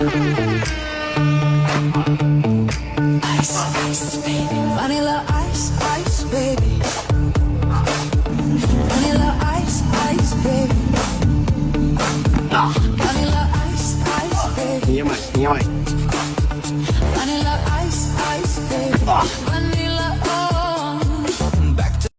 Ice, ice, baby. Vanilla ice, ice, baby. Vanilla ice, ice, baby. Vanilla ice, ice, baby. Nie ma. Vanilla ice, ice, baby. Vanilla